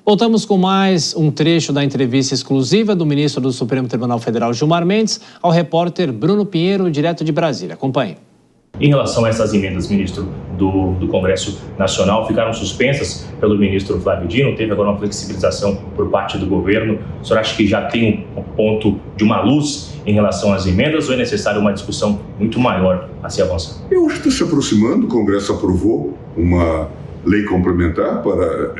Voltamos com mais um trecho da entrevista exclusiva do ministro do Supremo Tribunal Federal, Gilmar Mendes, ao repórter Bruno Pinheiro, direto de Brasília. Acompanhe. Em relação a essas emendas, ministro, do Congresso Nacional, ficaram suspensas pelo ministro Flávio Dino, teve agora uma flexibilização por parte do governo. O senhor acha que já tem um ponto de uma luz em relação às emendas ou é necessário uma discussão muito maior a se avançar? Eu acho que está se aproximando, o Congresso aprovou uma lei complementar para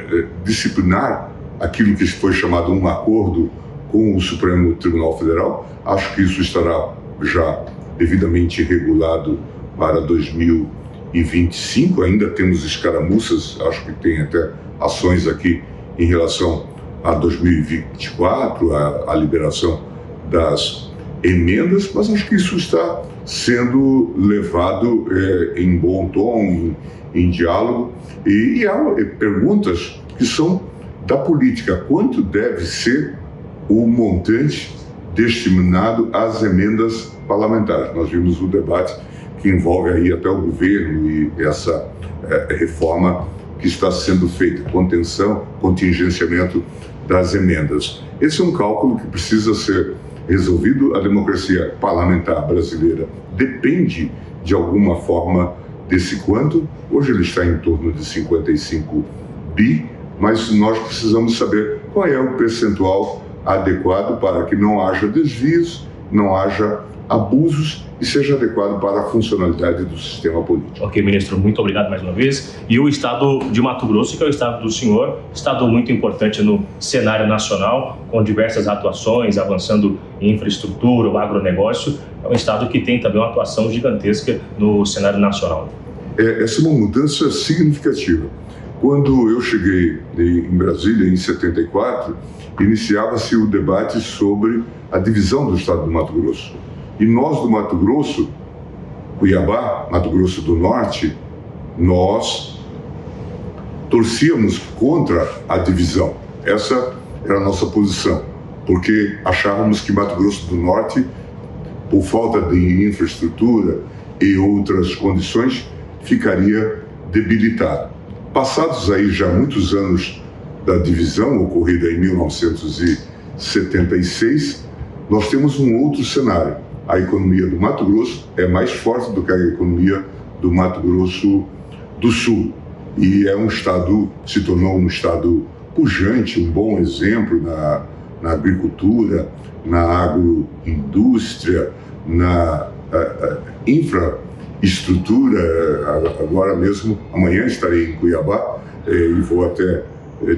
disciplinar aquilo que foi chamado um acordo com o Supremo Tribunal Federal. Acho que isso estará já devidamente regulado para 2025. Ainda temos escaramuças, acho que tem até ações aqui em relação a 2024, a liberação das emendas, mas acho que isso está sendo levado em bom tom, em diálogo, e há perguntas que são da política. Quanto deve ser o montante destinado às emendas parlamentares? Nós vimos o debate que envolve aí até o governo e essa reforma que está sendo feita, contenção, contingenciamento das emendas. Esse é um cálculo que precisa ser resolvido. A democracia parlamentar brasileira depende, de alguma forma, desse quanto. Hoje ele está em torno de 55 bi, mas nós precisamos saber qual é o percentual adequado para que não haja desvios, não haja abusos e seja adequado para a funcionalidade do sistema político. Ok, ministro, muito obrigado mais uma vez. E o estado de Mato Grosso, que é o estado do senhor, estado muito importante no cenário nacional, com diversas atuações, avançando em infraestrutura, o agronegócio, é um estado que tem também uma atuação gigantesca no cenário nacional. Essa é uma mudança significativa. Quando eu cheguei em Brasília, em 74, iniciava-se o debate sobre a divisão do estado do Mato Grosso. E nós do Mato Grosso, Cuiabá, Mato Grosso do Norte, nós torcíamos contra a divisão. Essa era a nossa posição, porque achávamos que Mato Grosso do Norte, por falta de infraestrutura e outras condições, ficaria debilitado. Passados aí já muitos anos da divisão, ocorrida em 1976, nós temos um outro cenário. A economia do Mato Grosso é mais forte do que a economia do Mato Grosso do Sul. E é um estado, se tornou um estado pujante, um bom exemplo na agricultura, na agroindústria, na infraestrutura. Agora mesmo, amanhã estarei em Cuiabá e vou até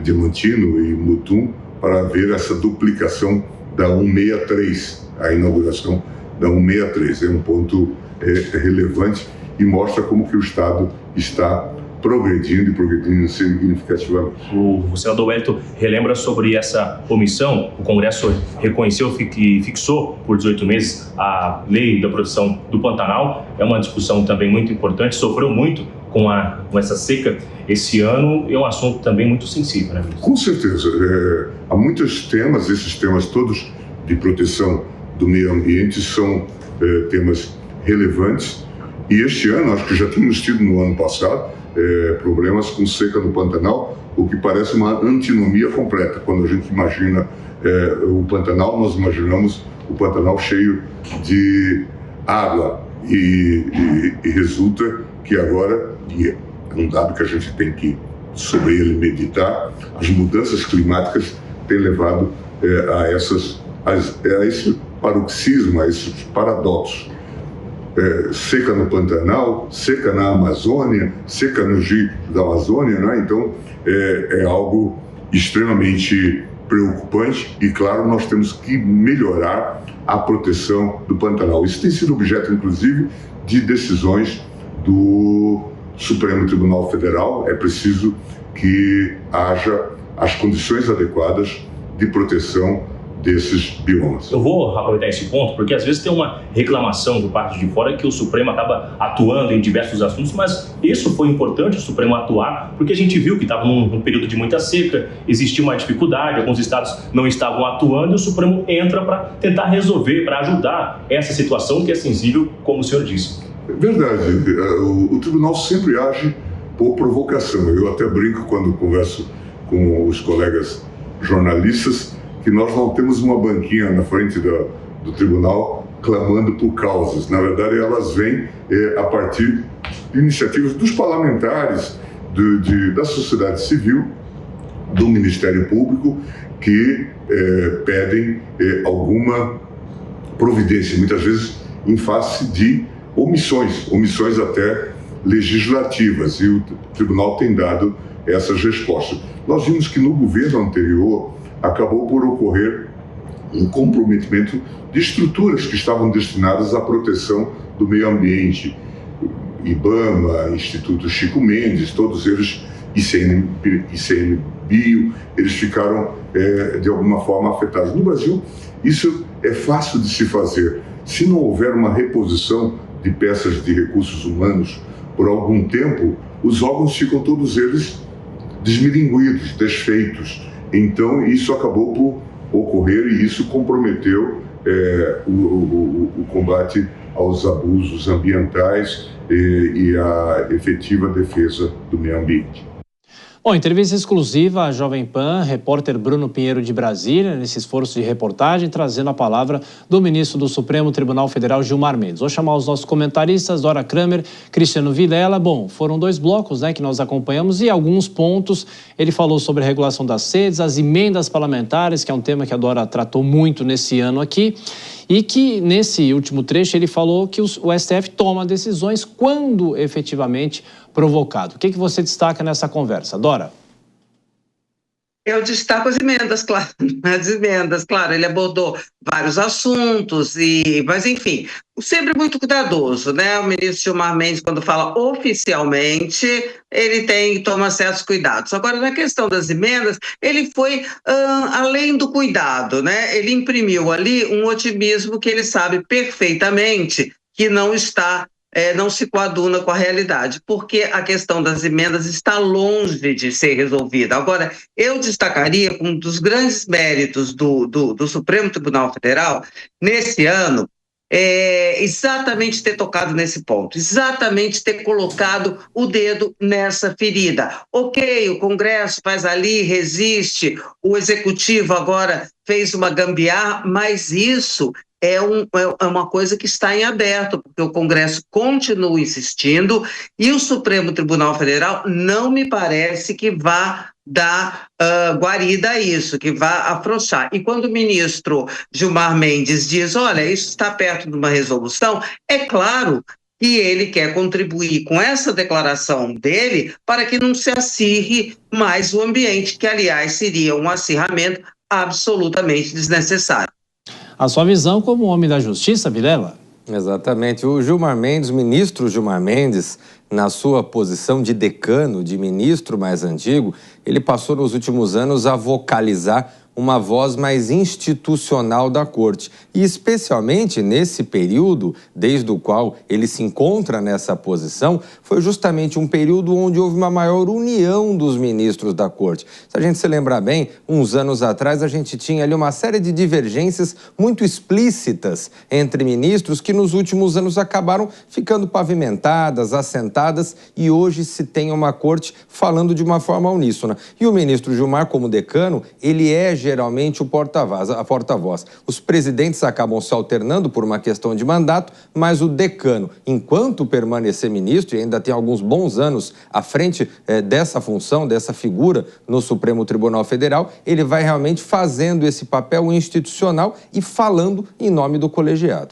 Diamantino e Mutum para ver essa duplicação da 163, a inauguração da 163. É um ponto relevante e mostra como que o Estado está progredindo significativamente. O senador Wellington relembra sobre essa omissão. O Congresso reconheceu e fixou por 18 meses a lei da proteção do Pantanal. É uma discussão também muito importante, sofreu muito com essa seca esse ano, é um assunto também muito sensível, né, ministro? Com certeza. Há muitos temas, esses temas todos de proteção do meio ambiente são temas relevantes, e este ano, acho que já tínhamos tido no ano passado, problemas com seca no Pantanal, o que parece uma antinomia completa. Quando a gente imagina o Pantanal, nós imaginamos o Pantanal cheio de água e resulta que agora, e é um dado que a gente tem que sobre ele meditar, as mudanças climáticas têm levado a esse paroxismo, a esses paradoxos. Seca no Pantanal, seca na Amazônia, seca no Rio da Amazônia, né? Então é algo extremamente preocupante e, claro, nós temos que melhorar a proteção do Pantanal. Isso tem sido objeto, inclusive, de decisões do Supremo Tribunal Federal. É preciso que haja as condições adequadas de proteção desses biomas. Eu vou aproveitar esse ponto, porque às vezes tem uma reclamação por parte de fora que o Supremo acaba atuando em diversos assuntos, mas isso foi importante, o Supremo atuar, porque a gente viu que estava num período de muita seca, existia uma dificuldade, alguns estados não estavam atuando, e o Supremo entra para tentar resolver, para ajudar essa situação que é sensível, como o senhor disse. É verdade, o tribunal sempre age por provocação. Eu até brinco quando converso com os colegas jornalistas, que nós não temos uma banquinha na frente do tribunal clamando por causas. Na verdade, elas vêm a partir de iniciativas dos parlamentares, da sociedade civil, do Ministério Público, que pedem alguma providência, muitas vezes em face de omissões até legislativas, e o tribunal tem dado essas respostas. Nós vimos que no governo anterior acabou por ocorrer um comprometimento de estruturas que estavam destinadas à proteção do meio ambiente. IBAMA, Instituto Chico Mendes, todos eles, ICMBio, eles ficaram de alguma forma afetados. No Brasil, isso é fácil de se fazer. Se não houver uma reposição de peças de recursos humanos por algum tempo, os órgãos ficam todos eles desmilinguidos, desfeitos. Então, isso acabou por ocorrer e isso comprometeu o combate aos abusos ambientais e a efetiva defesa do meio ambiente. Bom, entrevista exclusiva à Jovem Pan, repórter Bruno Pinheiro de Brasília, nesse esforço de reportagem, trazendo a palavra do ministro do Supremo Tribunal Federal, Gilmar Mendes. Vou chamar os nossos comentaristas, Dora Kramer, Cristiano Vilela. Bom, foram 2 blocos, que nós acompanhamos, e alguns pontos. Ele falou sobre a regulação das sedes, as emendas parlamentares, que é um tema que a Dora tratou muito nesse ano aqui, e que nesse último trecho ele falou que o STF toma decisões quando efetivamente provocado. O que você destaca nessa conversa, Dora? Eu destaco as emendas, claro. As emendas, claro, ele abordou vários assuntos, mas enfim, sempre muito cuidadoso, né? O ministro Gilmar Mendes, quando fala oficialmente, ele toma certos cuidados. Agora, na questão das emendas, ele foi além do cuidado, né? Ele imprimiu ali um otimismo que ele sabe perfeitamente que não se coaduna com a realidade, porque a questão das emendas está longe de ser resolvida. Agora, eu destacaria um dos grandes méritos do Supremo Tribunal Federal, nesse ano, exatamente ter tocado nesse ponto, exatamente ter colocado o dedo nessa ferida. Ok, o Congresso faz ali, resiste, o Executivo agora fez uma gambiarra, mas isso é uma coisa que está em aberto, porque o Congresso continua insistindo e o Supremo Tribunal Federal não me parece que vá dar guarida a isso, que vá afrouxar. E quando o ministro Gilmar Mendes diz, olha, isso está perto de uma resolução, é claro que ele quer contribuir com essa declaração dele para que não se acirre mais o ambiente, que, aliás, seria um acirramento absolutamente desnecessário. A sua visão como homem da justiça, Vilela? Exatamente. O Gilmar Mendes, o ministro Gilmar Mendes, na sua posição de decano, de ministro mais antigo, ele passou nos últimos anos a vocalizar uma voz mais institucional da Corte. E especialmente nesse período, desde o qual ele se encontra nessa posição, foi justamente um período onde houve uma maior união dos ministros da Corte. Se a gente se lembrar bem, uns anos atrás a gente tinha ali uma série de divergências muito explícitas entre ministros que nos últimos anos acabaram ficando pavimentadas, assentadas, e hoje se tem uma Corte falando de uma forma uníssona. E o ministro Gilmar, como decano, ele é geralmente o porta-voz. Os presidentes acabam se alternando por uma questão de mandato, mas o decano, enquanto permanecer ministro, e ainda tem alguns bons anos à frente dessa função, dessa figura no Supremo Tribunal Federal, ele vai realmente fazendo esse papel institucional e falando em nome do colegiado.